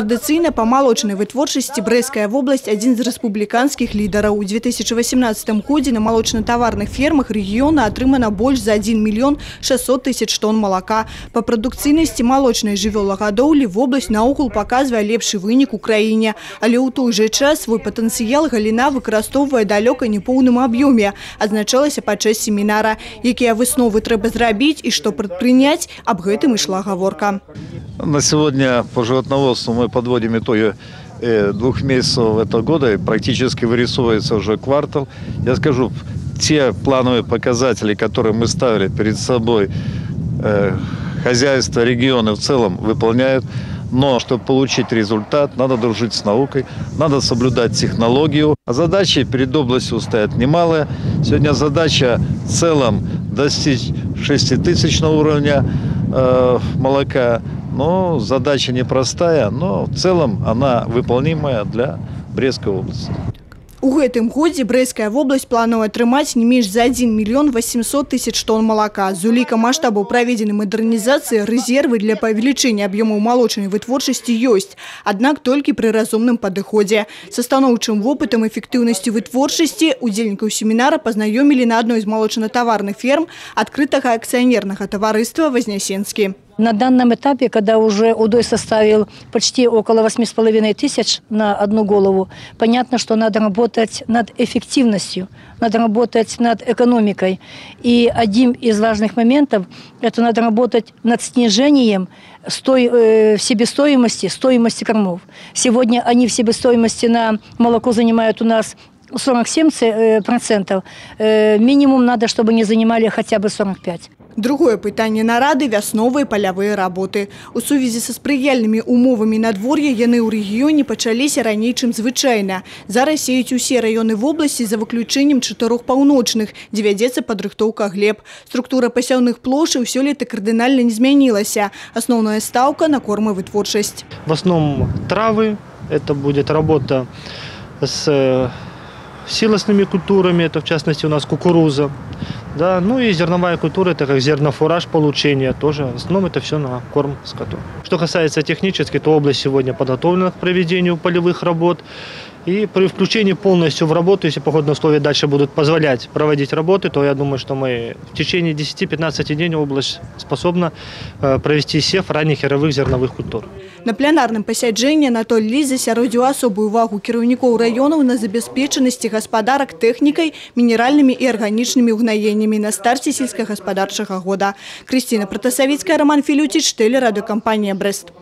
Традыцыйна па малочнай вытворчасці Брэсцкая вобласць адзін з рэспубліканскіх лідараў. У 2018 годзе на малочна-таварных фермах рэгіёна атрымана больш за 1 мільён 600 тысяч тонн малака. Па прадукцыйнасці малочнай жывёлагадоўлі вобласць наогул паказвае лепшы вынік у краіне. Але ў той жа час свой патэнцыял галіна выкарыстоўвае далёка не поўным аб'ёме, адзначалася падчас семінара. Якія высновы трэба зрабіць і што прадпрыняць, аб гэтым ішла гаворка. На сегодня по животноводству мы подводим итоги 2 месяцев этого года, и практически вырисовывается уже квартал. Я скажу, те плановые показатели, которые мы ставили перед собой, хозяйство, регионы в целом выполняют. Но чтобы получить результат, надо дружить с наукой, надо соблюдать технологию. А задачи перед областью стоят немалые. Сегодня задача в целом достичь 6000 уровня молока. Но задача непростая, но в целом она выполнимая для Брестской области. У гэтым годзе Брэсцкая вобласць плануе атрымаць не менш за 1 мільён 800 тысяч тонн малака. З уліка маштабаў праведзенай мадэрнізацыі рэзервы для павелічэння аб'ёмаў малочнай вытворчасці ёсць, аднак толькі пры разумным падыходзе. Са станоўчым вопытам эфектыўнасці вытворчасці удзельнікаў семінара пазнаёмілі на адной з малочна-таварных ферм адкрытага акцыянернага таварыства «Вознесенскі». На данном этапе, когда уже удой составил почти около 8,5 тысяч на одну голову, понятно, что надо работать над эффективностью, надо работать над экономикой. И один из важных моментов – это надо работать над снижением стоимости кормов. Сегодня они в себестоимости на молоко занимают у нас 47%. Минимум надо, чтобы они занимали хотя бы 45%. Другое пытанне нарады – вясновыя палявыя работы. У сувязі са спрыяльнымі умовамі надвор'я яны ў рэгіёне пачаліся раней, чым звычайна. Зараз сеюць усе раёны вобласці за выключэннем 4 паўночных, дзе вядзецца падрыхтоўка глеб. Структура пасяўных плошаў сёлета кардынальна не змянілася. Асноўная стаўка на кормавытворчасць. В основном травы. Это будет работа с силосными культурами, это в частности у нас кукуруза. Да, ну и зерновая культура, это как зернофураж получения, тоже в основном это все на корм скоту. Что касается технически, то область сегодня подготовлена к проведению полевых работ. И при включении полностью в работу, если погодные условия дальше будут позволять проводить работы, то я думаю, что мы в течение 10-15 дней область способна провести сев ранних яровых зерновых культур. На пленарным пасяджэнні Анатоль Ліс засяродзіў асобую увагу кіраўнікоў раёнаў на забяспечанасці гаспадарак тэхнікай, мінеральнымі і арганічнымі ўгнаеннямі на старце сельскагаспадарчага года. Крысціна Пратасавіцкая, Роман Філюціч, тэлерадыёкампанія «Брэст».